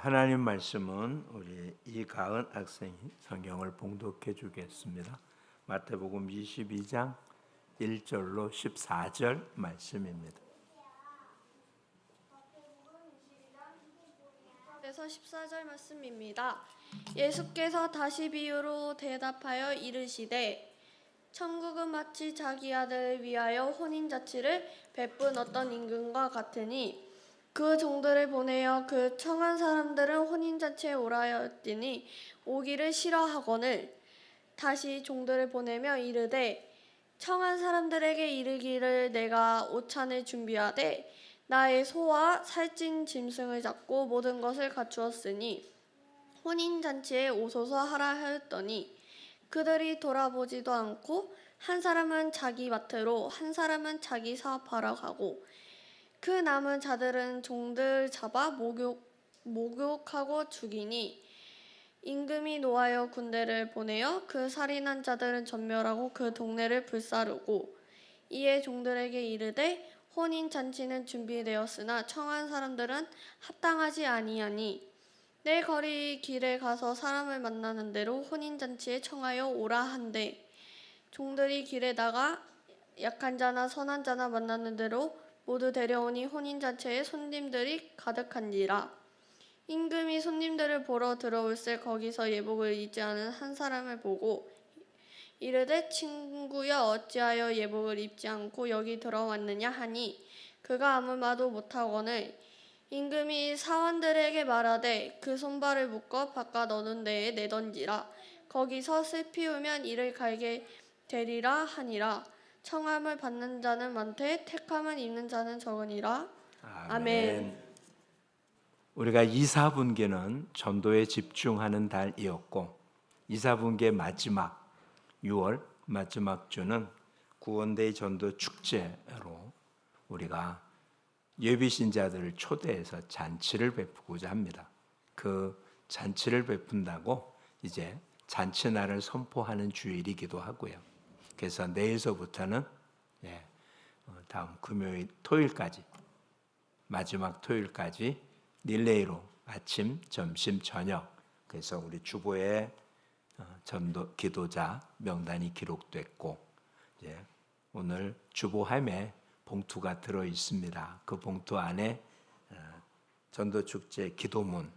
하나님 말씀은 우리 이가은 학생이 성경을 봉독해 주겠습니다. 마태복음 22장 1절로 14절 말씀입니다. 그래서 14절 말씀입니다. 예수께서 다시 비유로 대답하여 이르시되 천국은 마치 자기 아들을 위하여 혼인잔치를 베푼 어떤 임금과 같으니 그 종들을 보내어 그 청한 사람들은 혼인잔치에 오라 하였더니 오기를 싫어하거늘 다시 종들을 보내며 이르되 청한 사람들에게 이르기를 내가 오찬을 준비하되 나의 소와 살찐 짐승을 잡고 모든 것을 갖추었으니 혼인잔치에 오소서 하라 하였더니 그들이 돌아보지도 않고 한 사람은 자기 밭으로 한 사람은 자기 사업하러 가고 그 남은 자들은 종들 잡아 목욕하고 죽이니 임금이 노하여 군대를 보내어 그 살인한 자들은 전멸하고 그 동네를 불사르고 이에 종들에게 이르되 혼인잔치는 준비되었으나 청한 사람들은 합당하지 아니하니 내 거리 길에 가서 사람을 만나는 대로 혼인잔치에 청하여 오라 한대 종들이 길에 나가 약한 자나 선한 자나 만나는 대로 모두 데려오니 혼인잔치에 손님들이 가득한지라. 임금이 손님들을 보러 들어올새 거기서 예복을 입지 않은 한 사람을 보고 이르되 친구여 어찌하여 예복을 입지 않고 여기 들어왔느냐 하니 그가 아무 말도 못하거늘 임금이 사원들에게 말하되 그 손발을 묶어 바깥 어두운 데에 내던지라. 거기서 슬피 울면 이를 갈게 되리라 하니라. 청함을 받는 자는 많되 택함을 입는 자는 적으니라. 아멘. 우리가 이사분기는 전도에 집중하는 달이었고 이사분기의 마지막 6월 마지막 주는 구원대의 전도 축제로 우리가 예비신자들을 초대해서 잔치를 베푸고자 합니다. 그 잔치를 베푼다고 이제 잔치날을 선포하는 주일이기도 하고요. 그래서 내일서부터는 다음 금요일 토요일까지 마지막 토요일까지 릴레이로 아침, 점심, 저녁 그래서 우리 주보에 전도 기도자 명단이 기록됐고 오늘 주보함에 봉투가 들어 있습니다. 그 봉투 안에 전도축제 기도문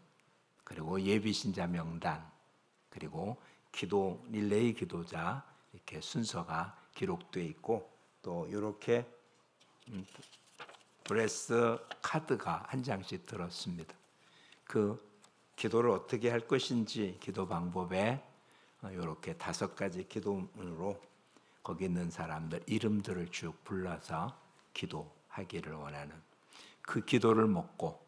그리고 예비신자 명단 그리고 기도 릴레이 기도자 이렇게 순서가 기록되어 있고 또 이렇게 브레스 카드가 한 장씩 들었습니다. 그 기도를 어떻게 할 것인지 기도 방법에 이렇게 5가지 기도문으로 거기 있는 사람들 이름들을 쭉 불러서 기도하기를 원하는 그 기도를 먹고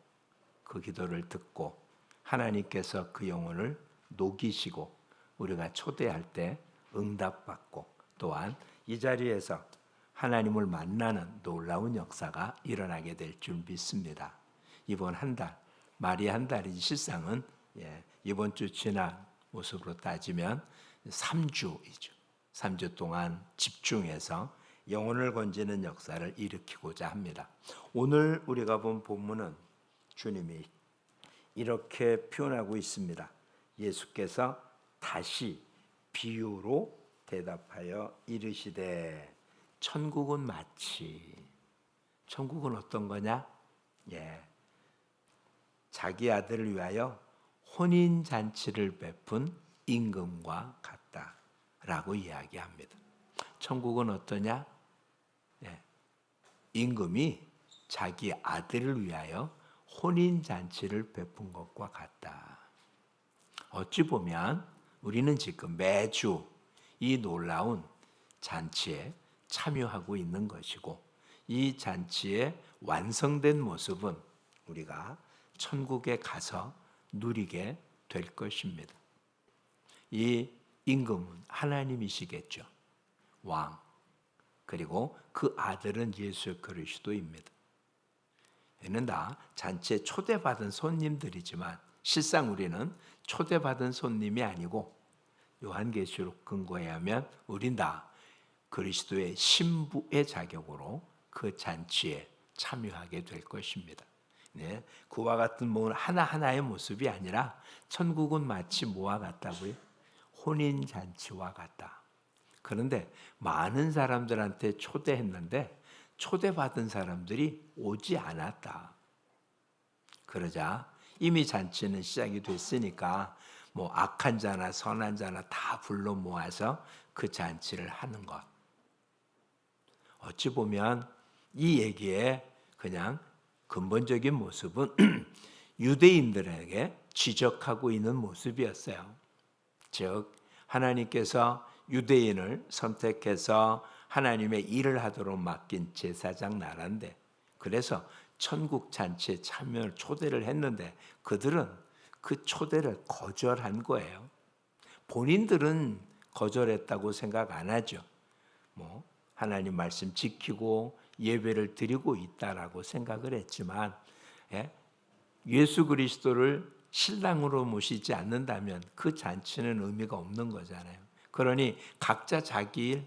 그 기도를 듣고 하나님께서 그 영혼을 녹이시고 우리가 초대할 때 응답받고 또한 이 자리에서 하나님을 만나는 놀라운 역사가 일어나게 될 줄 믿습니다. 이번 한 달, 말이 한 달이지 실상은 이번 주 지난 모습으로 따지면 3주이죠. 3주 동안 집중해서 영혼을 건지는 역사를 일으키고자 합니다. 오늘 우리가 본 본문은 주님이 이렇게 표현하고 있습니다. 예수께서 다시 비유로 대답하여 이르시되 천국은 마치 천국은 어떤 거냐? 자기 아들을 위하여 혼인잔치를 베푼 임금과 같다라고 이야기합니다. 천국은 어떠냐? 임금이 자기 아들을 위하여 혼인잔치를 베푼 것과 같다. 어찌 보면 우리는 지금 매주 이 놀라운 잔치에 참여하고 있는 것이고 이 잔치의 완성된 모습은 우리가 천국에 가서 누리게 될 것입니다. 이 임금은 하나님이시겠죠. 왕 그리고 그 아들은 예수 그리스도입니다. 얘는 다 잔치에 초대받은 손님들이지만 실상 우리는 초대받은 손님이 아니고 요한계시록 근거에 하면 우린 다 그리스도의 신부의 자격으로 그 잔치에 참여하게 될 것입니다. 네, 그와 같은 뭐 하나하나의 모습이 아니라 천국은 마치 뭐와 같다고요? 혼인 잔치와 같다. 그런데 많은 사람들한테 초대했는데 초대받은 사람들이 오지 않았다. 그러자 이미 잔치는 시작이 됐으니까 뭐 악한 자나 선한 자나 다 불러 모아서 그 잔치를 하는 것. 어찌 보면 이 얘기의 그냥 근본적인 모습은 유대인들에게 지적하고 있는 모습이었어요. 즉 하나님께서 유대인을 선택해서 하나님의 일을 하도록 맡긴 제사장 나라인데, 그래서 천국 잔치에 참여를 초대를 했는데 그들은 그 초대를 거절한 거예요. 본인들은 거절했다고 생각 안 하죠. 뭐 하나님 말씀 지키고 예배를 드리고 있다라고 생각을 했지만, 예수 그리스도를 신랑으로 모시지 않는다면 그 잔치는 의미가 없는 거잖아요. 그러니 각자 자기 일,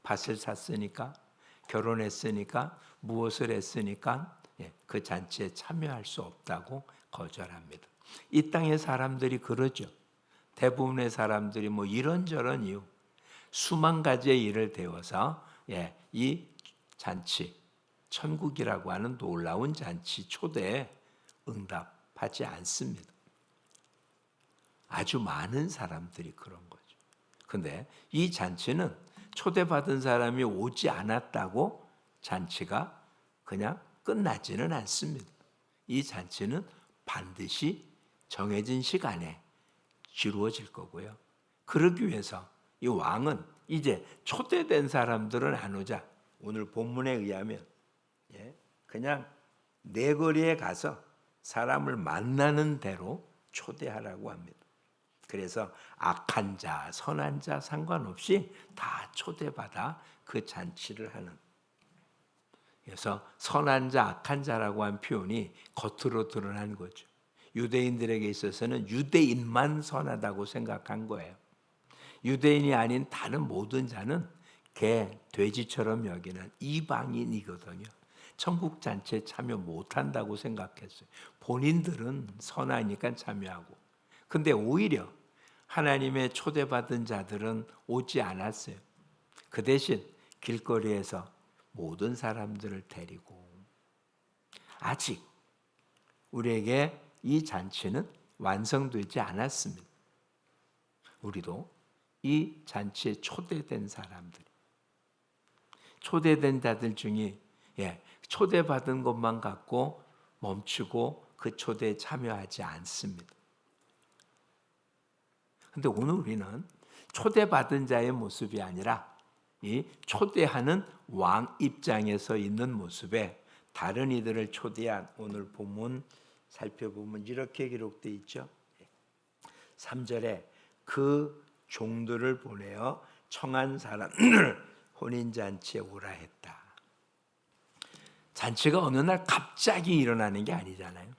밭을 샀으니까, 결혼했으니까, 무엇을 했으니까 그 잔치에 참여할 수 없다고 거절합니다. 이 땅의 사람들이 그러죠. 대부분의 사람들이 뭐 이런저런 이유, 수만 가지의 일을 대어서 이 잔치, 천국이라고 하는 놀라운 잔치 초대에 응답하지 않습니다. 아주 많은 사람들이 그런 거죠. 근데 이 잔치는 초대받은 사람이 오지 않았다고 잔치가 그냥 끝나지는 않습니다. 이 잔치는 반드시 정해진 시간에 이루어질 거고요. 그러기 위해서 이 왕은 이제 초대된 사람들은 안 오자, 오늘 본문에 의하면 그냥 내거리에 가서 사람을 만나는 대로 초대하라고 합니다. 그래서 악한 자, 선한 자 상관없이 다 초대받아 그 잔치를 하는. 그래서 선한 자, 악한 자라고 한 표현이 겉으로 드러난 거죠. 유대인들에게 있어서는 유대인만 선하다고 생각한 거예요. 유대인이 아닌 다른 모든 자는 개, 돼지처럼 여기는 이방인이거든요. 천국 잔치에 참여 못한다고 생각했어요. 본인들은 선하니까 참여하고. 근데 오히려 하나님의 초대받은 자들은 오지 않았어요. 그 대신 길거리에서 모든 사람들을 데리고. 아직 우리에게 이 잔치는 완성되지 않았습니다. 우리도 이 잔치에 초대된 사람들, 초대된 자들 중에 초대받은 것만 갖고 멈추고 그 초대에 참여하지 않습니다. 근데 오늘 우리는 초대받은 자의 모습이 아니라 이 초대하는 왕 입장에서 있는 모습에 다른 이들을 초대한 오늘 본문 살펴보면 이렇게 기록되어 있죠. 3절에 그 종들을 보내어 청한 사람을 혼인잔치에 오라 했다. 잔치가 어느 날 갑자기 일어나는 게 아니잖아요.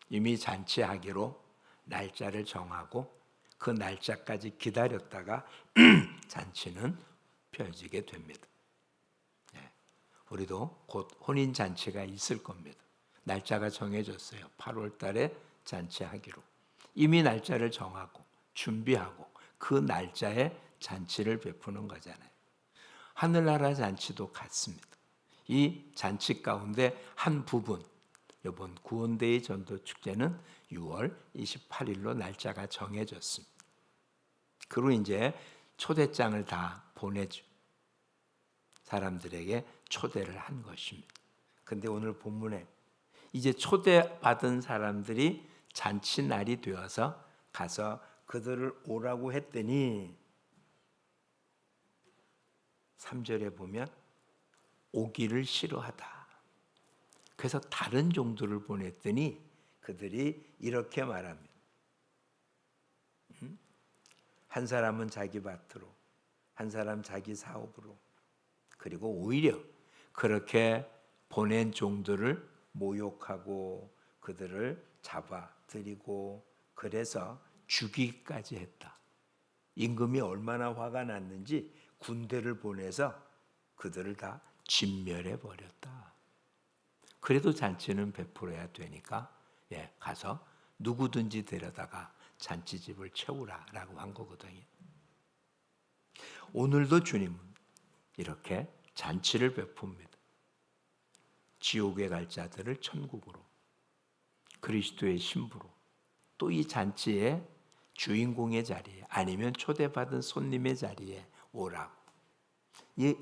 이미 잔치하기로 날짜를 정하고 그 날짜까지 기다렸다가 잔치는 펴지게 됩니다. 우리도 곧 혼인잔치가 있을 겁니다. 날짜가 정해졌어요. 8월 달에 잔치하기로. 이미 날짜를 정하고 준비하고 그 날짜에 잔치를 베푸는 거잖아요. 하늘나라 잔치도 같습니다. 이 잔치 가운데 한 부분, 이번 구원대의 전도 축제는 6월 28일로 날짜가 정해졌습니다. 그리고 이제 초대장을 다 보내죠. 사람들에게 초대를 한 것입니다. 근데 오늘 본문에 이제 초대받은 사람들이 잔치 날이 되어서 가서 그들을 오라고 했더니 3절에 보면 오기를 싫어하다. 그래서 다른 종들을 보냈더니 그들이 이렇게 말합니다. 한 사람은 자기 밭으로, 한 사람 자기 사업으로, 그리고 오히려 그렇게 보낸 종들을 모욕하고 그들을 잡아들이고 그래서 죽이기까지 했다. 임금이 얼마나 화가 났는지 군대를 보내서 그들을 다 진멸해 버렸다. 그래도 잔치는 베풀어야 되니까 가서 누구든지 데려다가 잔치집을 채우라라고 한 거거든요. 오늘도 주님은 이렇게 잔치를 베풉니다. 지옥에 갈 자들을 천국으로, 그리스도의 신부로, 또 이 잔치의 주인공의 자리에 아니면 초대받은 손님의 자리에 오라고.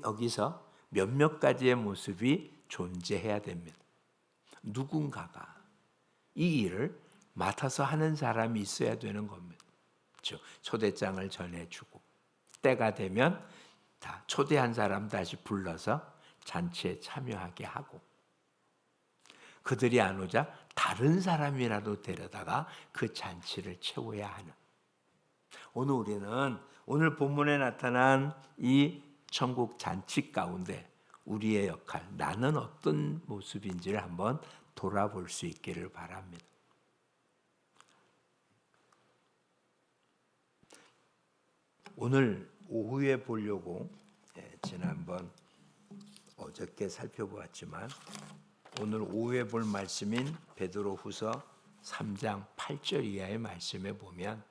여기서 몇몇 가지의 모습이 존재해야 됩니다. 누군가가 이 일을 맡아서 하는 사람이 있어야 되는 겁니다. 즉 초대장을 전해주고 때가 되면 다 초대한 사람 다시 불러서 잔치에 참여하게 하고, 그들이 안 오자 다른 사람이라도 데려다가 그 잔치를 채워야 하는, 오늘 본문에 나타난 이 천국 잔치 가운데 우리의 역할, 나는 어떤 모습인지를 한번 돌아볼 수 있기를 바랍니다. 오늘 오후에 보려고 지난번 어저께 살펴보았지만 오늘 오후에 볼 말씀인 베드로후서 3장 8절 이하의 말씀에 보면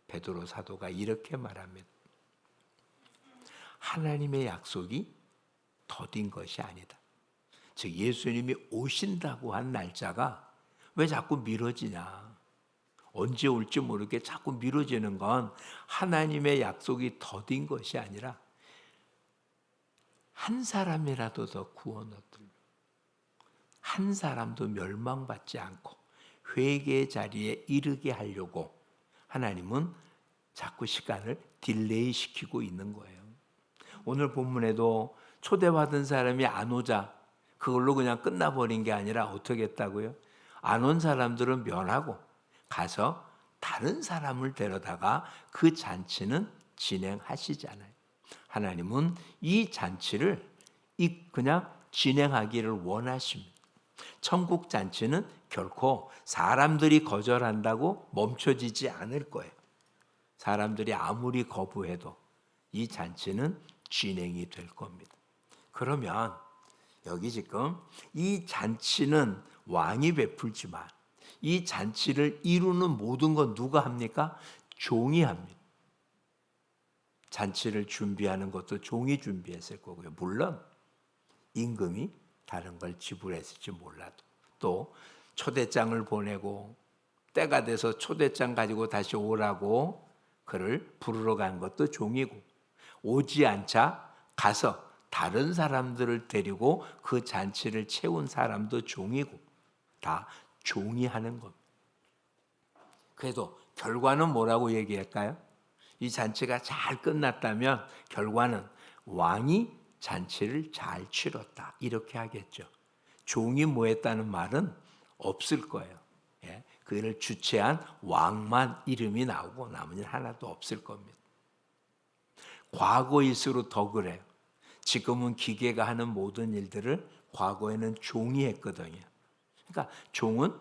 베드로 사도가 이렇게 말합니다. 하나님의 약속이 더딘 것이 아니다. 즉 예수님이 오신다고 한 날짜가 왜 자꾸 미뤄지냐? 언제 올지 모르게 자꾸 미뤄지는 건 하나님의 약속이 더딘 것이 아니라 한 사람이라도 더 구원 얻으려, 한 사람도 멸망받지 않고 회개의 자리에 이르게 하려고 하나님은 자꾸 시간을 딜레이 시키고 있는 거예요. 오늘 본문에도 초대받은 사람이 안 오자 그걸로 그냥 끝나버린 게 아니라 어떻게 했다고요? 안 온 사람들은 면하고 가서 다른 사람을 데려다가 그 잔치는 진행하시잖아요. 하나님은 이 잔치를 그냥 진행하기를 원하십니다. 천국 잔치는 결코 사람들이 거절한다고 멈춰지지 않을 거예요. 사람들이 아무리 거부해도 이 잔치는 진행이 될 겁니다. 그러면 여기 지금 이 잔치는 왕이 베풀지만 이 잔치를 이루는 모든 건 누가 합니까? 종이 합니다. 잔치를 준비하는 것도 종이 준비했을 거고요. 물론 임금이 다른 걸 지불했을지 몰라도, 또 초대장을 보내고 때가 돼서 초대장 가지고 다시 오라고 그를 부르러 간 것도 종이고, 오지 않자 가서 다른 사람들을 데리고 그 잔치를 채운 사람도 종이고, 다 종이 하는 겁니다. 그래도 결과는 뭐라고 얘기할까요? 이 잔치가 잘 끝났다면 결과는 왕이 잔치를 잘 치렀다 이렇게 하겠죠. 종이 뭐 했다는 말은 없을 거예요. 그 일을 주최한 왕만 이름이 나오고 나머지는 하나도 없을 겁니다. 과거일수록 더 그래요. 지금은 기계가 하는 모든 일들을 과거에는 종이 했거든요. 그러니까 종은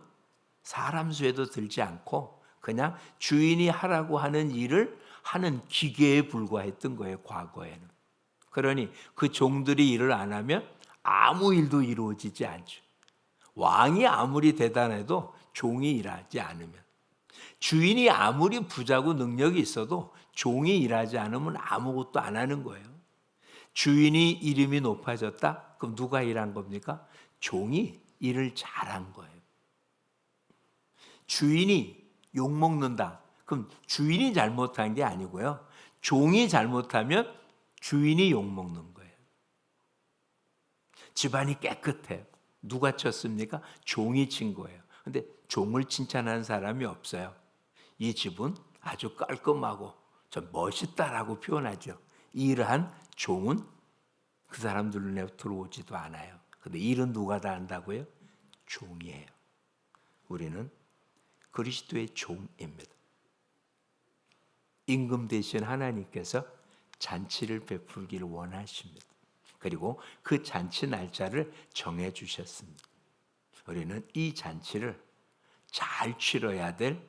사람 수에도 들지 않고 그냥 주인이 하라고 하는 일을 하는 기계에 불과했던 거예요, 과거에는. 그러니 그 종들이 일을 안 하면 아무 일도 이루어지지 않죠. 왕이 아무리 대단해도 종이 일하지 않으면, 주인이 아무리 부자고 능력이 있어도 종이 일하지 않으면 아무것도 안 하는 거예요. 주인이 이름이 높아졌다? 그럼 누가 일한 겁니까? 종이 일을 잘한 거예요. 주인이 욕먹는다? 그럼 주인이 잘못한 게 아니고요. 종이 잘못하면 주인이 욕먹는 거예요. 집안이 깨끗해요. 누가 쳤습니까? 종이 친 거예요. 근데 종을 칭찬하는 사람이 없어요. 이 집은 아주 깔끔하고 좀 멋있다라고 표현하죠. 이 일을 한 종은 그 사람들 눈에 들어오지도 않아요. 근데 일은 누가 다 한다고요? 종이에요. 우리는 그리스도의 종입니다. 임금 대신 하나님께서 잔치를 베풀기를 원하십니다. 그리고 그 잔치 날짜를 정해 주셨습니다. 우리는 이 잔치를 잘 치러야 될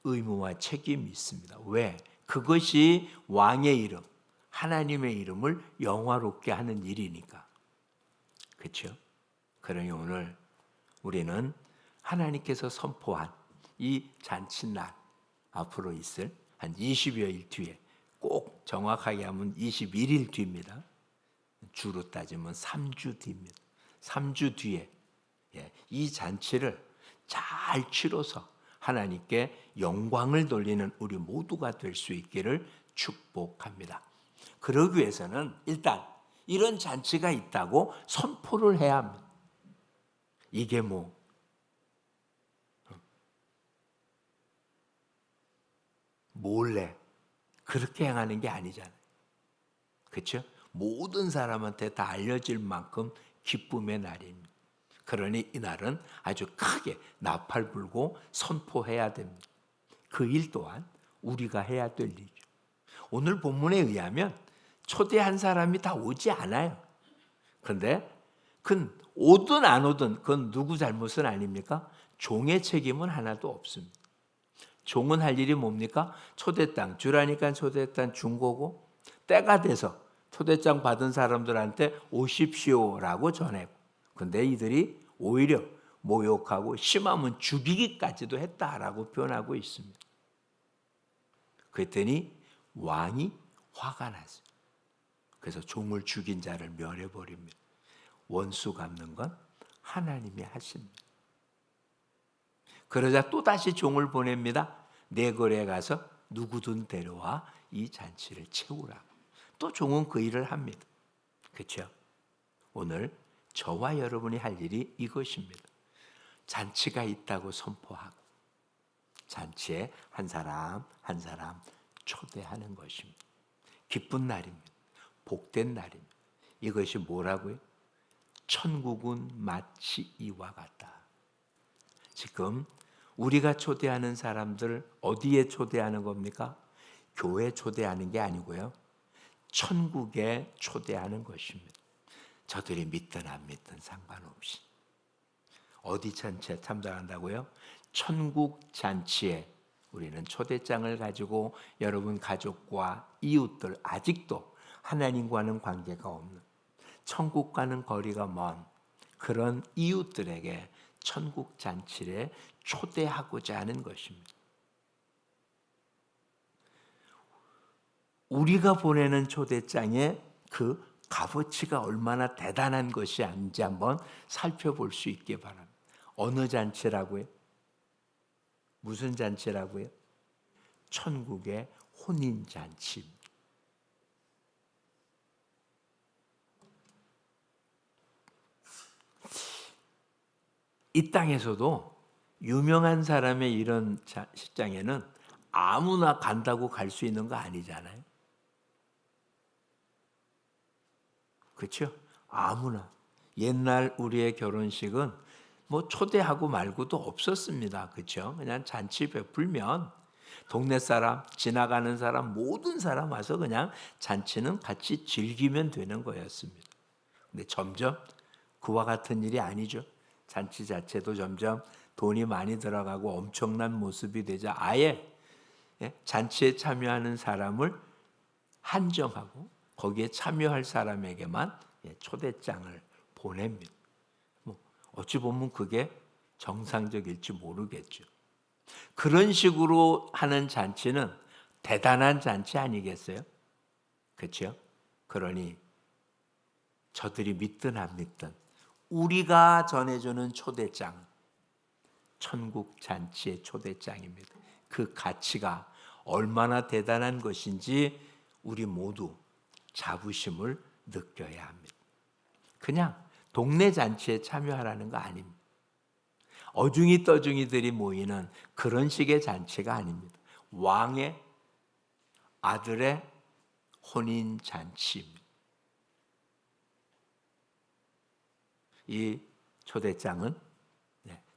의무와 책임이 있습니다. 왜? 그것이 왕의 이름, 하나님의 이름을 영화롭게 하는 일이니까. 그렇죠? 그러니 오늘 우리는 하나님께서 선포한 이 잔칫날 앞으로 있을 한 20여일 뒤에, 꼭 정확하게 하면 21일 뒤입니다. 주로 따지면 3주 뒤입니다. 3주 뒤에 이 잔치를 잘 치러서 하나님께 영광을 돌리는 우리 모두가 될 수 있기를 축복합니다. 그러기 위해서는 일단 이런 잔치가 있다고 선포를 해야 합니다. 이게 몰래 그렇게 행하는 게 아니잖아요. 그렇죠? 모든 사람한테 다 알려질 만큼 기쁨의 날입니다. 그러니 이날은 아주 크게 나팔 불고 선포해야 됩니다. 그 일 또한 우리가 해야 될 일이죠. 오늘 본문에 의하면 초대한 사람이 다 오지 않아요. 그런데 그건 오든 안 오든 그건 누구 잘못은 아닙니까? 종의 책임은 하나도 없습니다. 종은 할 일이 뭡니까? 초대장 주라니까 초대장 준 거고, 때가 돼서 초대장 받은 사람들한테 오십시오라고 전했고, 근데 이들이 오히려 모욕하고 심하면 죽이기까지도 했다라고 표현하고 있습니다. 그랬더니 왕이 화가 났어요. 그래서 종을 죽인 자를 멸해버립니다. 원수 갚는 건 하나님이 하십니다. 그러자 또다시 종을 보냅니다. 내 거리에 가서 누구든 데려와 이 잔치를 채우라고. 또 종은 그 일을 합니다. 그렇죠? 오늘 저와 여러분이 할 일이 이것입니다. 잔치가 있다고 선포하고 잔치에 한 사람 한 사람 초대하는 것입니다. 기쁜 날입니다. 복된 날입니다. 이것이 뭐라고요? 천국은 마치 이와 같다. 지금 우리가 초대하는 사람들 어디에 초대하는 겁니까? 교회 초대하는 게 아니고요. 천국에 초대하는 것입니다. 저들이 믿든 안 믿든 상관없이. 어디 잔치에 참석한다고요? 천국 잔치에 우리는 초대장을 가지고 여러분 가족과 이웃들, 아직도 하나님과는 관계가 없는, 천국과는 거리가 먼 그런 이웃들에게 천국 잔치에 초대하고자 하는 것입니다. 우리가 보내는 초대장에 그 값어치가 얼마나 대단한 것이 아닌지 한번 살펴볼 수 있게 바랍니다. 어느 잔치라고요? 무슨 잔치라고요? 천국의 혼인잔치입니다. 이 땅에서도 유명한 사람의 이런 식장에는 아무나 간다고 갈 수 있는 거 아니잖아요. 그렇죠? 아무나. 옛날 우리의 결혼식은 뭐 초대하고 말고도 없었습니다. 그렇죠? 그냥 잔치 베풀면 동네 사람, 지나가는 사람, 모든 사람 와서 그냥 잔치는 같이 즐기면 되는 거였습니다. 근데 점점 그와 같은 일이 아니죠. 잔치 자체도 점점 돈이 많이 들어가고 엄청난 모습이 되자 아예 잔치에 참여하는 사람을 한정하고 거기에 참여할 사람에게만 초대장을 보냅니다. 어찌 보면 그게 정상적일지 모르겠죠. 그런 식으로 하는 잔치는 대단한 잔치 아니겠어요? 그렇죠? 그러니 저들이 믿든 안 믿든 우리가 전해주는 초대장, 천국 잔치의 초대장입니다. 그 가치가 얼마나 대단한 것인지 우리 모두 자부심을 느껴야 합니다. 그냥 동네 잔치에 참여하라는 거 아닙니다. 어중이 떠중이들이 모이는 그런 식의 잔치가 아닙니다. 왕의 아들의 혼인 잔치입니다. 이 초대장은,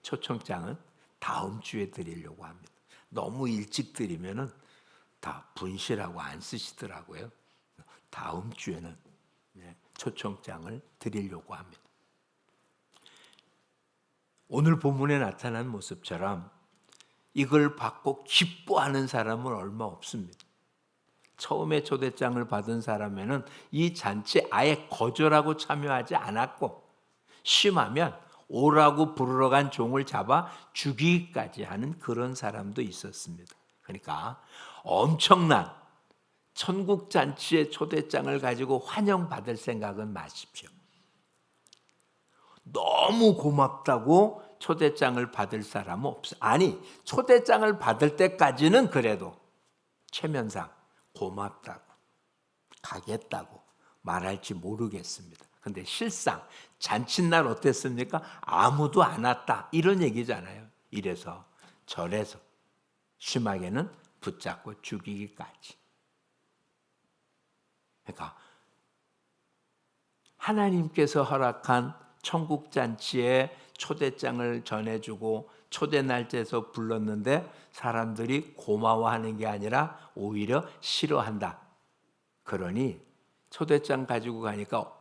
초청장은 다음 주에 드리려고 합니다. 너무 일찍 드리면은 다 분실하고 안 쓰시더라고요. 다음 주에는 초청장을 드리려고 합니다. 오늘 본문에 나타난 모습처럼 이걸 받고 기뻐하는 사람은 얼마 없습니다. 처음에 초대장을 받은 사람에는 이 잔치에 아예 거절하고 참여하지 않았고, 심하면 오라고 부르러 간 종을 잡아 죽이기까지 하는 그런 사람도 있었습니다. 그러니까 엄청난 천국 잔치의 초대장을 가지고 환영받을 생각은 마십시오. 너무 고맙다고 초대장을 받을 사람은 없어요. 아니, 초대장을 받을 때까지는 그래도 체면상 고맙다고 가겠다고 말할지 모르겠습니다. 근데 실상 잔칫날 어땠습니까? 아무도 안 왔다 이런 얘기잖아요. 이래서 저래서 심하게는 붙잡고 죽이기까지. 그러니까 하나님께서 허락한 천국 잔치에 초대장을 전해주고 초대 날짜에서 불렀는데 사람들이 고마워하는 게 아니라 오히려 싫어한다. 그러니 초대장 가지고 가니까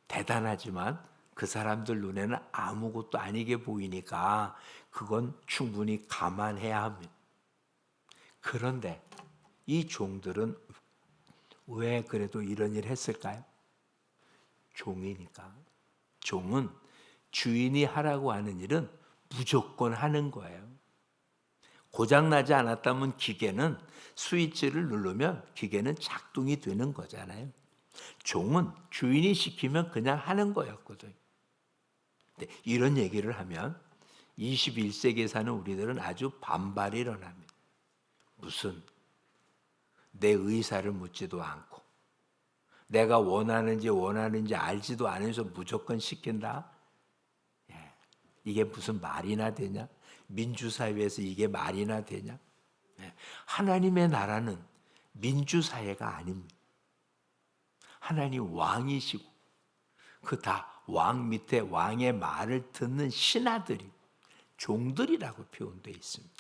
대단하지만 그 사람들 눈에는 아무것도 아니게 보이니까 그건 충분히 감안해야 합니다. 그런데 이 종들은 왜 그래도 이런 일을 했을까요? 종이니까. 종은 주인이 하라고 하는 일은 무조건 하는 거예요. 고장나지 않았다면 기계는 스위치를 누르면 기계는 작동이 되는 거잖아요. 종은 주인이 시키면 그냥 하는 거였거든요. 근데 이런 얘기를 하면 21세기에 사는 우리들은 아주 반발이 일어납니다. 무슨 내 의사를 묻지도 않고 내가 원하는지 알지도 않으면서 무조건 시킨다? 이게 무슨 말이나 되냐? 민주사회에서 이게 말이나 되냐? 하나님의 나라는 민주사회가 아닙니다. 하나님 왕이시고 그 다 왕 밑에 왕의 말을 듣는 신하들이 종들이라고 표현되어 있습니다.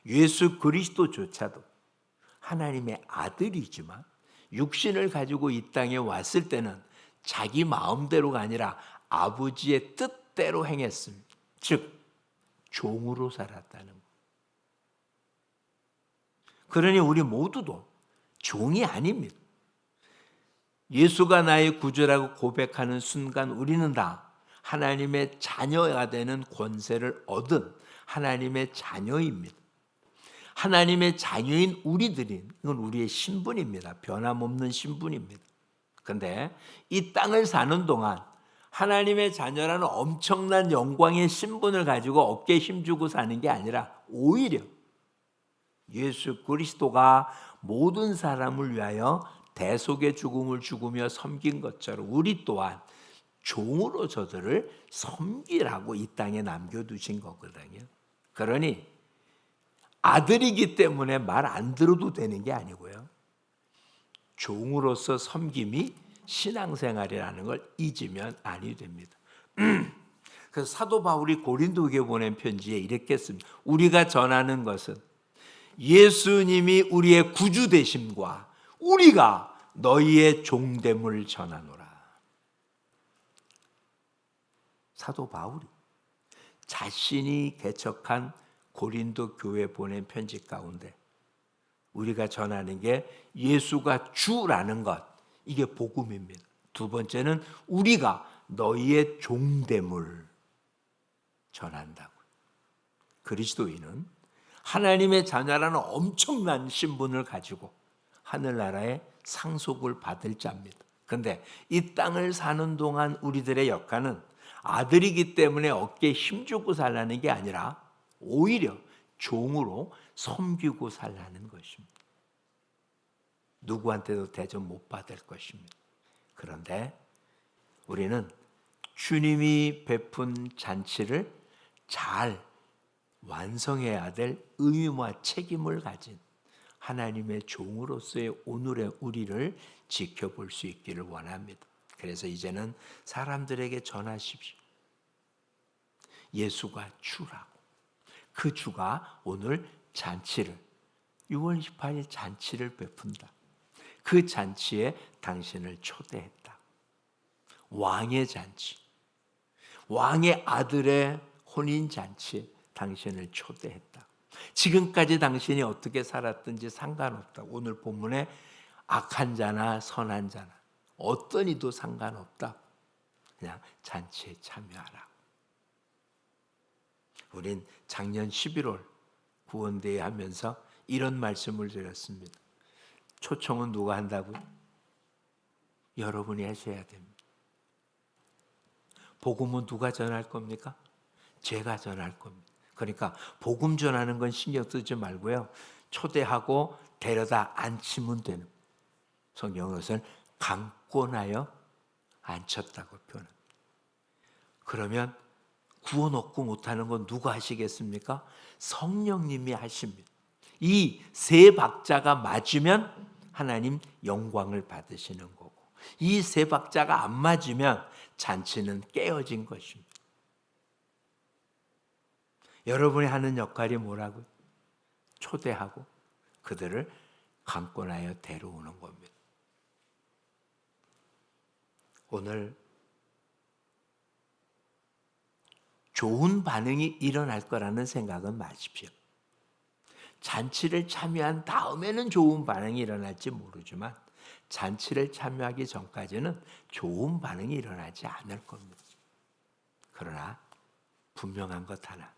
예수 그리스도조차도 하나님의 아들이지만 육신을 가지고 이 땅에 왔을 때는 자기 마음대로가 아니라 아버지의 뜻대로 행했습니다. 즉 종으로 살았다는 것. 그러니 우리 모두도 종이 아닙니다. 예수가 나의 구주라고 고백하는 순간 우리는 다 하나님의 자녀가 되는 권세를 얻은 하나님의 자녀입니다. 하나님의 자녀인 우리들인 이건 우리의 신분입니다. 변함없는 신분입니다. 그런데 이 땅을 사는 동안 하나님의 자녀라는 엄청난 영광의 신분을 가지고 어깨에 힘주고 사는 게 아니라 오히려 예수 그리스도가 모든 사람을 위하여 대속의 죽음을 죽으며 섬긴 것처럼 우리 또한 종으로 저들을 섬기라고 이 땅에 남겨두신 거거든요. 그러니 아들이기 때문에 말 안 들어도 되는 게 아니고요. 종으로서 섬김이 신앙생활이라는 걸 잊으면 아니 됩니다. 그래서 사도 바울이 고린도교에 보낸 편지에 이렇게 씁니다. 우리가 전하는 것은 예수님이 우리의 구주 되심과 우리가 너희의 종됨을 전하노라. 사도 바울이 자신이 개척한 고린도 교회에 보낸 편지 가운데 우리가 전하는 게 예수가 주라는 것, 이게 복음입니다. 두 번째는 우리가 너희의 종됨을 전한다고. 그리스도인은 하나님의 자녀라는 엄청난 신분을 가지고 하늘나라의 상속을 받을 자입니다. 그런데 이 땅을 사는 동안 우리들의 역할은 아들이기 때문에 어깨에 힘주고 살라는 게 아니라 오히려 종으로 섬기고 살라는 것입니다. 누구한테도 대접 못 받을 것입니다. 그런데 우리는 주님이 베푼 잔치를 잘 완성해야 될 의무와 책임을 가진 하나님의 종으로서의 오늘의 우리를 지켜볼 수 있기를 원합니다. 그래서 이제는 사람들에게 전하십시오. 예수가 주라고. 그 주가 오늘 잔치를 6월 28일 잔치를 베푼다. 그 잔치에 당신을 초대했다. 왕의 잔치, 왕의 아들의 혼인 잔치에 당신을 초대했다. 지금까지 당신이 어떻게 살았든지 상관없다. 오늘 본문에 악한 자나 선한 자나 어떤 이도 상관없다. 그냥 잔치에 참여하라. 우린 작년 11월 구원대회 하면서 이런 말씀을 드렸습니다. 초청은 누가 한다고요? 여러분이 하셔야 됩니다. 복음은 누가 전할 겁니까? 제가 전할 겁니다. 그러니까 복음 전하는 건 신경 쓰지 말고요. 초대하고 데려다 앉히면 되는. 성경은 그것을 강권하여 앉혔다고 표현합니다. 그러면 구원 얻고 못하는 건 누가 하시겠습니까? 성령님이 하십니다. 이 세 박자가 맞으면 하나님 영광을 받으시는 거고, 이 세 박자가 안 맞으면 잔치는 깨어진 것입니다. 여러분이 하는 역할이 뭐라고요? 초대하고 그들을 강권하여 데려오는 겁니다. 오늘 좋은 반응이 일어날 거라는 생각은 마십시오. 잔치를 참여한 다음에는 좋은 반응이 일어날지 모르지만 잔치를 참여하기 전까지는 좋은 반응이 일어나지 않을 겁니다. 그러나 분명한 것 하나,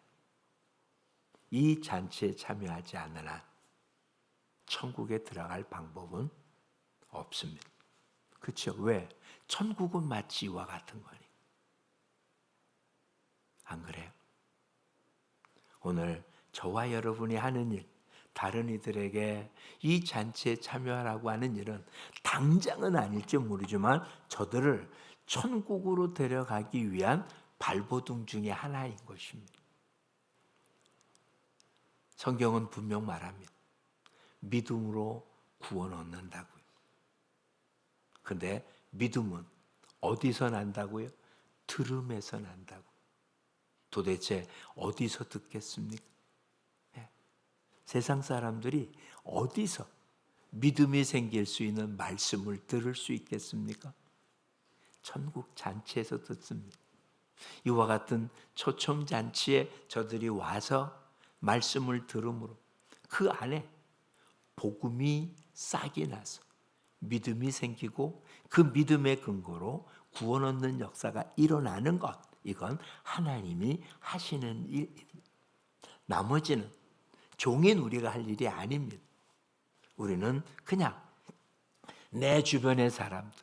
이 잔치에 참여하지 않는 한 천국에 들어갈 방법은 없습니다. 그렇죠? 왜? 천국은 마치 이와 같은 거니. 안 그래요? 오늘 저와 여러분이 하는 일, 다른 이들에게 이 잔치에 참여하라고 하는 일은 당장은 아닐지 모르지만 저들을 천국으로 데려가기 위한 발버둥 중에 하나인 것입니다. 성경은 분명 말합니다. 믿음으로 구원 얻는다고요. 근데 믿음은 어디서 난다고요? 들음에서 난다고. 도대체 어디서 듣겠습니까? 네. 세상 사람들이 어디서 믿음이 생길 수 있는 말씀을 들을 수 있겠습니까? 천국 잔치에서 듣습니다. 이와 같은 초청 잔치에 저들이 와서 말씀을 들음으로 그 안에 복음이 싹이 나서 믿음이 생기고 그 믿음의 근거로 구원 얻는 역사가 일어나는 것, 이건 하나님이 하시는 일입니다. 나머지는 종인 우리가 할 일이 아닙니다. 우리는 그냥 내 주변의 사람들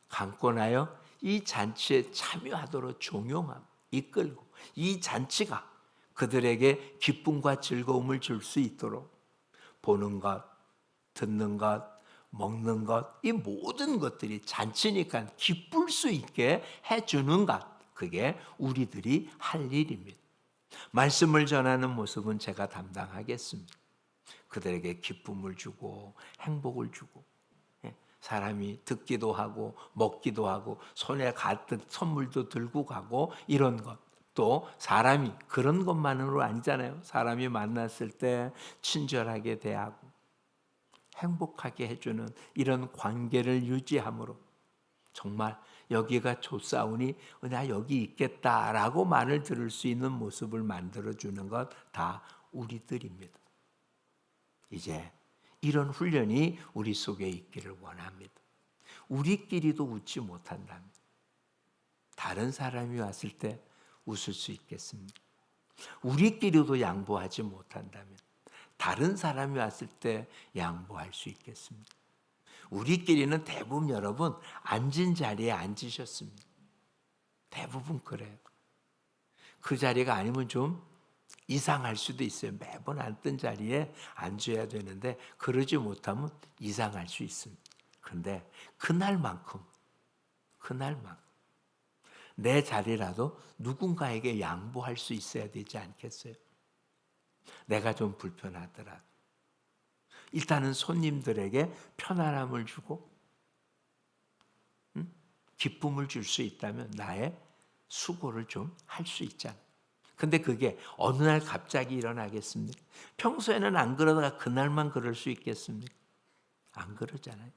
강권하여 이 잔치에 참여하도록 종용하고 이끌고 이 잔치가 그들에게 기쁨과 즐거움을 줄 수 있도록 보는 것, 듣는 것, 먹는 것, 이 모든 것들이 잔치니까 기쁠 수 있게 해주는 것, 그게 우리들이 할 일입니다. 말씀을 전하는 모습은 제가 담당하겠습니다. 그들에게 기쁨을 주고 행복을 주고, 사람이 듣기도 하고 먹기도 하고 손에 가득 선물도 들고 가고 이런 것. 또 사람이 그런 것만으로 아니잖아요. 사람이 만났을 때 친절하게 대하고 행복하게 해주는 이런 관계를 유지함으로 정말 여기가 좋사오니 나 여기 있겠다라고 말을 들을 수 있는 모습을 만들어주는 것 다 우리들입니다. 이제 이런 훈련이 우리 속에 있기를 원합니다. 우리끼리도 웃지 못한다면 다른 사람이 왔을 때 웃을 수 있겠습니까? 우리끼리도 양보하지 못한다면 다른 사람이 왔을 때 양보할 수 있겠습니까? 우리끼리는 대부분 여러분 앉은 자리에 앉으셨습니다. 대부분 그래요. 그 자리가 아니면 좀 이상할 수도 있어요. 매번 앉던 자리에 앉아야 되는데 그러지 못하면 이상할 수 있습니다. 그런데 그날만큼 내 자리라도 누군가에게 양보할 수 있어야 되지 않겠어요? 내가 좀 불편하더라도 일단은 손님들에게 편안함을 주고 기쁨을 줄 수 있다면 나의 수고를 좀 할 수 있잖아요. 근데 그게 어느 날 갑자기 일어나겠습니까? 평소에는 안 그러다가 그날만 그럴 수 있겠습니까? 안 그러잖아요.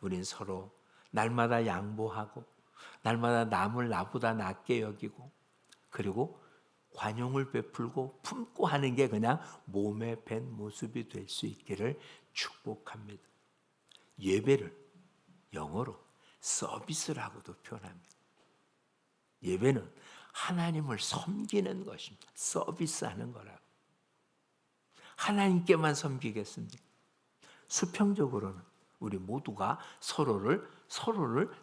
우린 서로 날마다 양보하고 날마다 남을 나보다 낫게 여기고 그리고 관용을 베풀고 품고 하는 게 그냥 몸에 밴 모습이 될 수 있기를 축복합니다. 예배를 영어로 서비스라고도 표현합니다. 예배는 하나님을 섬기는 것입니다. 서비스하는 거라고. 하나님께만 섬기겠습니까? 수평적으로는 우리 모두가 서로를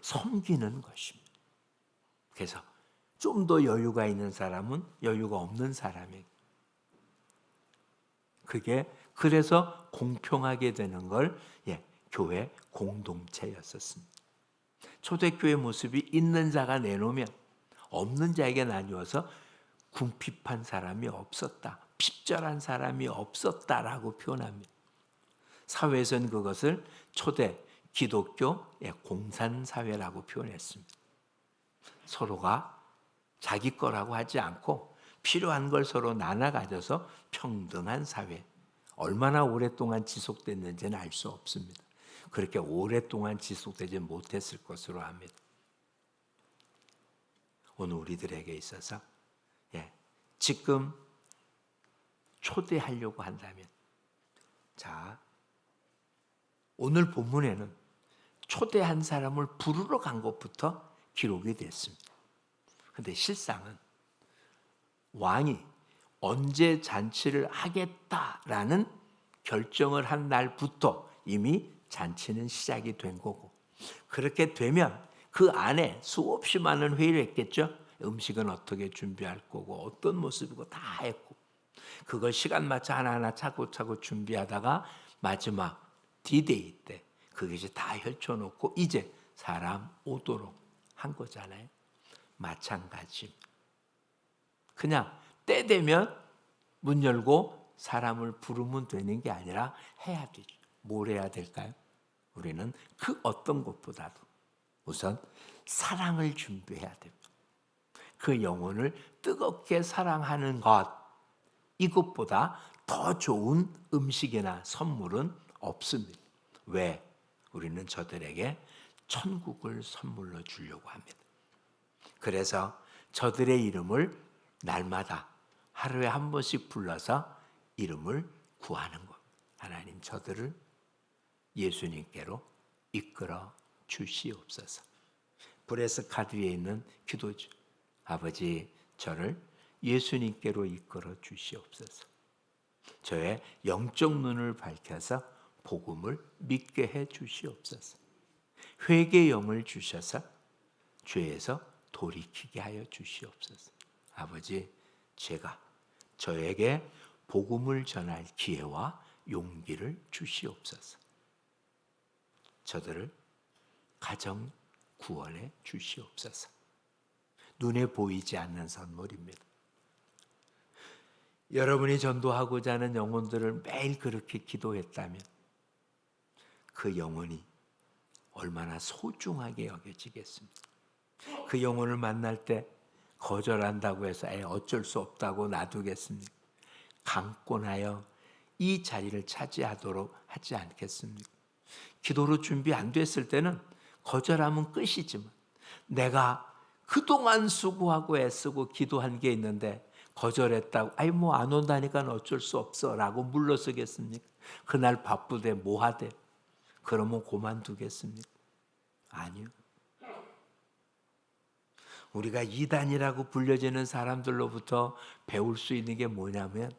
섬기는 것입니다. 그래서 좀 더 여유가 있는 사람은 여유가 없는 사람에게, 그게 그래서 공평하게 되는 걸 교회 공동체였었습니다. 초대교회 모습이 있는 자가 내놓으면 없는 자에게 나뉘어서 궁핍한 사람이 없었다, 핍절한 사람이 없었다라고 표현합니다. 사회에서는 그것을 초대 기독교 공산사회라고 표현했습니다. 서로가 자기 거라고 하지 않고 필요한 걸 서로 나눠 가져서 평등한 사회. 얼마나 오랫동안 지속됐는지는 알 수 없습니다. 그렇게 오랫동안 지속되지 못했을 것으로 합니다. 오늘 우리들에게 있어서 지금 초대하려고 한다면, 자, 오늘 본문에는 초대한 사람을 부르러 간 것부터 기록이 됐습니다. 그런데 실상은 왕이 언제 잔치를 하겠다라는 결정을 한 날부터 이미 잔치는 시작이 된 거고, 그렇게 되면 그 안에 수없이 많은 회의를 했겠죠. 음식은 어떻게 준비할 거고 어떤 모습이고 다 했고, 그걸 시간 맞춰 하나하나 차곡차곡 준비하다가 마지막 디데이 때 그것이 다 펼쳐놓고 이제 사람 오도록 한 거잖아요. 마찬가지. 그냥 때 되면 문 열고 사람을 부르면 되는 게 아니라 해야 되죠. 뭘 해야 될까요? 우리는 그 어떤 것보다도 우선 사랑을 준비해야 됩니다. 그 영혼을 뜨겁게 사랑하는 것, 이것보다 더 좋은 음식이나 선물은 없습니다. 왜? 우리는 저들에게 천국을 선물로 주려고 합니다. 그래서 저들의 이름을 날마다 하루에 한 번씩 불러서 이름을 구하는 것. 하나님, 저들을 예수님께로 이끌어 주시옵소서. 브레스 카드 위에 있는 기도죠. 아버지, 저를 예수님께로 이끌어 주시옵소서. 저의 영적 눈을 밝혀서 복음을 믿게 해 주시옵소서. 회개의 영을 주셔서 죄에서 돌이키게 하여 주시옵소서. 아버지, 제가 저에게 복음을 전할 기회와 용기를 주시옵소서. 저들을 가정 구원해 주시옵소서. 눈에 보이지 않는 선물입니다. 여러분이 전도하고자 하는 영혼들을 매일 그렇게 기도했다면 그 영혼이 얼마나 소중하게 여겨지겠습니까? 그 영혼을 만날 때 거절한다고 해서 어쩔 수 없다고 놔두겠습니까? 강권하여 이 자리를 차지하도록 하지 않겠습니까? 기도로 준비 안 됐을 때는 거절하면 끝이지만, 내가 그동안 수고하고 애쓰고 기도한 게 있는데 거절했다고 뭐 안 온다니까 어쩔 수 없어 라고 물러서겠습니까? 그날 바쁘대 뭐하대 그러면 그만두겠습니까? 아니요. 우리가 이단이라고 불려지는 사람들로부터 배울 수 있는 게 뭐냐면,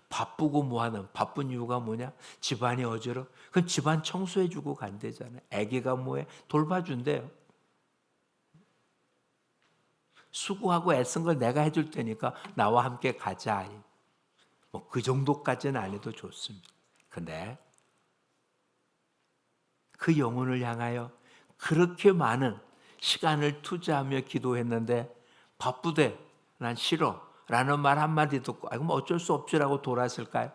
바쁘고 뭐하는, 바쁜 이유가 뭐냐? 집안이 어지러? 그럼 집안 청소해주고 간대잖아요. 아기가 뭐해? 돌봐준대요. 수고하고 애쓴 걸 내가 해줄 테니까 나와 함께 가자. 뭐 그 정도까지는 안 해도 좋습니다. 근데 그 영혼을 향하여 그렇게 많은 시간을 투자하며 기도했는데 바쁘대, 난 싫어 라는 말 한마디 듣고 뭐 어쩔 수 없지라고 돌았을까요?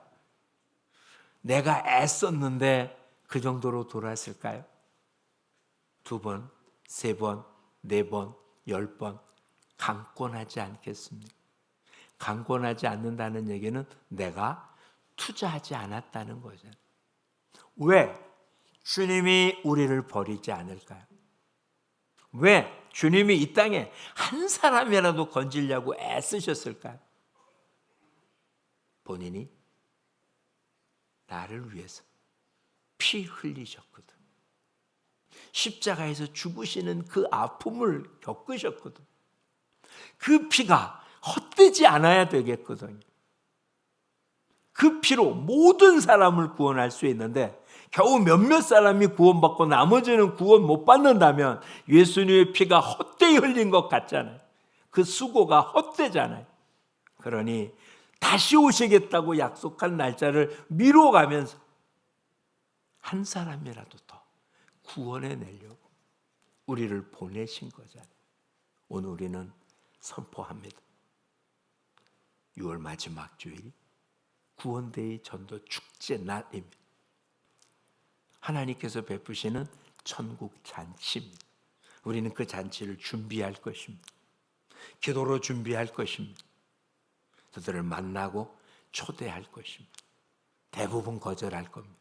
내가 애썼는데 그 정도로 돌았을까요? 2번, 3번, 4번, 10번 강권하지 않겠습니까? 강권하지 않는다는 얘기는 내가 투자하지 않았다는 거죠. 왜? 주님이 우리를 버리지 않을까요? 왜? 주님이 이 땅에 한 사람이라도 건지려고 애쓰셨을까요? 본인이 나를 위해서 피 흘리셨거든. 십자가에서 죽으시는 그 아픔을 겪으셨거든. 그 피가 헛되지 않아야 되겠거든요. 그 피로 모든 사람을 구원할 수 있는데 겨우 몇몇 사람이 구원받고 나머지는 구원 못 받는다면 예수님의 피가 헛되이 흘린 것 같잖아요. 그 수고가 헛되잖아요. 그러니 다시 오시겠다고 약속한 날짜를 미뤄가면서 한 사람이라도 더 구원해내려고 우리를 보내신 거잖아요. 오늘 우리는 선포합니다. 6월 마지막 주일 구원데이 전도 축제 날입니다. 하나님께서 베푸시는 천국 잔치입니다. 우리는 그 잔치를 준비할 것입니다. 기도로 준비할 것입니다. 그들을 만나고 초대할 것입니다. 대부분 거절할 겁니다.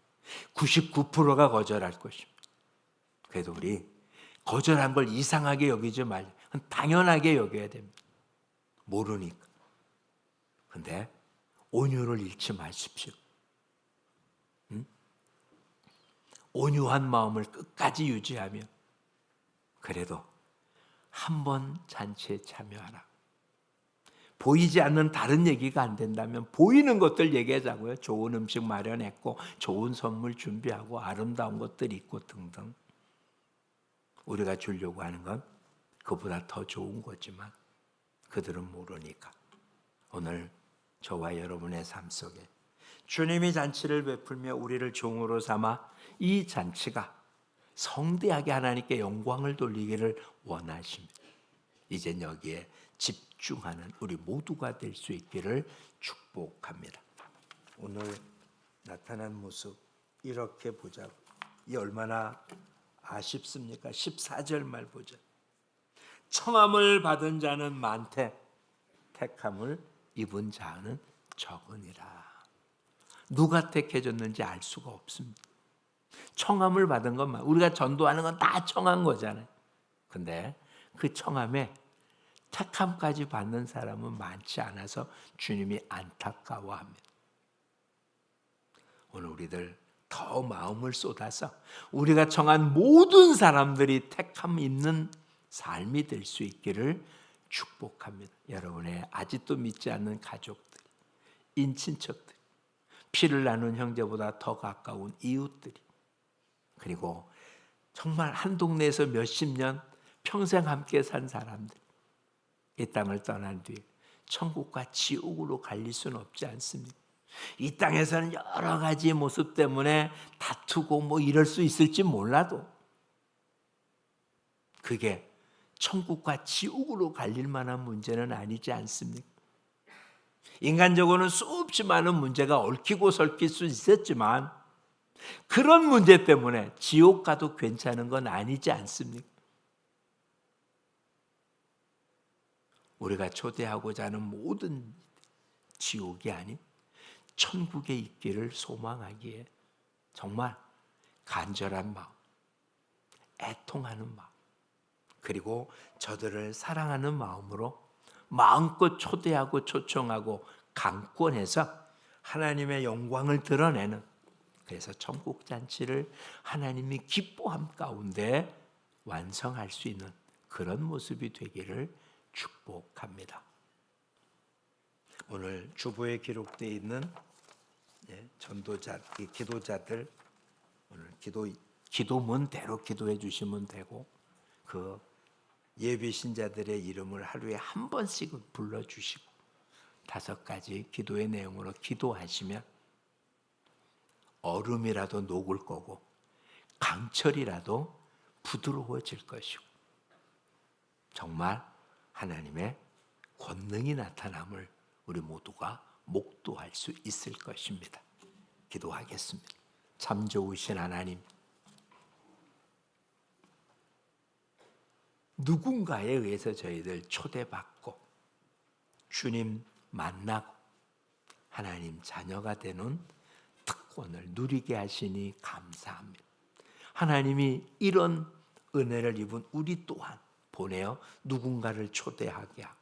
99%가 거절할 것입니다. 그래도 우리 거절한 걸 이상하게 여기지 말고 당연하게 여겨야 됩니다. 모르니까. 근데 온유를 잃지 마십시오. 온유한 마음을 끝까지 유지하며 그래도 한번 잔치에 참여하라. 보이지 않는 다른 얘기가 안 된다면 보이는 것들 얘기하자고요. 좋은 음식 마련했고 좋은 선물 준비하고 아름다운 것들 있고 등등. 우리가 주려고 하는 건 그보다 더 좋은 거지만 그들은 모르니까 오늘 저와 여러분의 삶 속에 주님이 잔치를 베풀며 우리를 종으로 삼아 이 잔치가 성대하게 하나님께 영광을 돌리기를 원하십니다. 이젠 여기에 집중하는 우리 모두가 될 수 있기를 축복합니다. 오늘 나타난 모습 이렇게 보자고. 이 얼마나 아쉽습니까? 14절 말 보자. 청함을 받은 자는 많되 택함을 입은 자는 적으니라. 누가 택해졌는지 알 수가 없습니다. 청함을 받은 것만, 우리가 전도하는 건 다 청한 거잖아요. 근데 그 청함에 택함까지 받는 사람은 많지 않아서 주님이 안타까워합니다. 오늘 우리들 더 마음을 쏟아서 우리가 청한 모든 사람들이 택함 있는 삶이 될 수 있기를 축복합니다. 여러분의 아직도 믿지 않는 가족들, 인친척들, 피를 나눈 형제보다 더 가까운 이웃들이, 그리고 정말 한 동네에서 몇십 년 평생 함께 산 사람들, 이 땅을 떠난 뒤에 천국과 지옥으로 갈릴 수는 없지 않습니까? 이 땅에서는 여러 가지 모습 때문에 다투고 뭐 이럴 수 있을지 몰라도 그게 천국과 지옥으로 갈릴 만한 문제는 아니지 않습니까? 인간적으로는 수없이 많은 문제가 얽히고 설킬 수 있었지만 그런 문제 때문에 지옥 가도 괜찮은 건 아니지 않습니까? 우리가 초대하고자 하는 모든 지옥이 아닌 천국에 있기를 소망하기에 정말 간절한 마음, 애통하는 마음, 그리고 저들을 사랑하는 마음으로 마음껏 초대하고 초청하고 강권해서 하나님의 영광을 드러내는, 그래서 천국 잔치를 하나님이 기뻐함 가운데 완성할 수 있는 그런 모습이 되기를 축복합니다. 오늘 주보에 기록되어 있는 전도자, 기도자들 오늘 기도문대로 기도해 주시면 되고, 그 예비 신자들의 이름을 하루에 한 번씩은 불러주시고 5가지 기도의 내용으로 기도하시면 얼음이라도 녹을 거고 강철이라도 부드러워질 것이고 정말 하나님의 권능이 나타남을 우리 모두가 목도할 수 있을 것입니다. 기도하겠습니다. 참 좋으신 하나님, 누군가에 의해서 저희들 초대받고 주님 만나고 하나님 자녀가 되는 특권을 누리게 하시니 감사합니다. 하나님이 이런 은혜를 입은 우리 또한 보내어 누군가를 초대하게 하고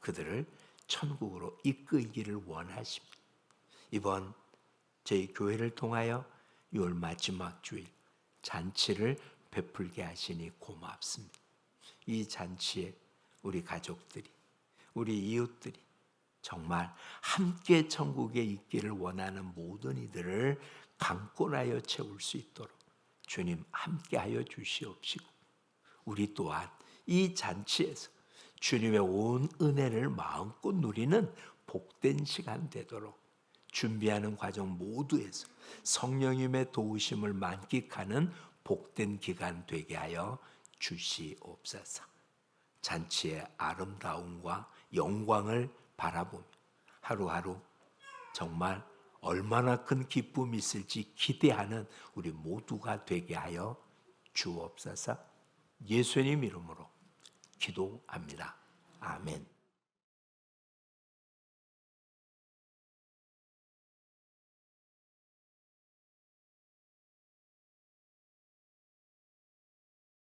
그들을 천국으로 이끌기를 원하십니다. 이번 저희 교회를 통하여 6월 마지막 주일 잔치를 베풀게 하시니 고맙습니다. 이 잔치에 우리 가족들이, 우리 이웃들이 정말 함께 천국에 있기를 원하는 모든 이들을 강권하여 채울 수 있도록 주님 함께하여 주시옵시고, 우리 또한 이 잔치에서 주님의 온 은혜를 마음껏 누리는 복된 시간 되도록 준비하는 과정 모두에서 성령님의 도우심을 만끽하는 복된 기간 되게 하여 주시옵소서. 잔치의 아름다움과 영광을 바라보며 하루하루 정말 얼마나 큰 기쁨이 있을지 기대하는 우리 모두가 되게 하여 주옵소서. 예수님 이름으로 기도합니다. 아멘.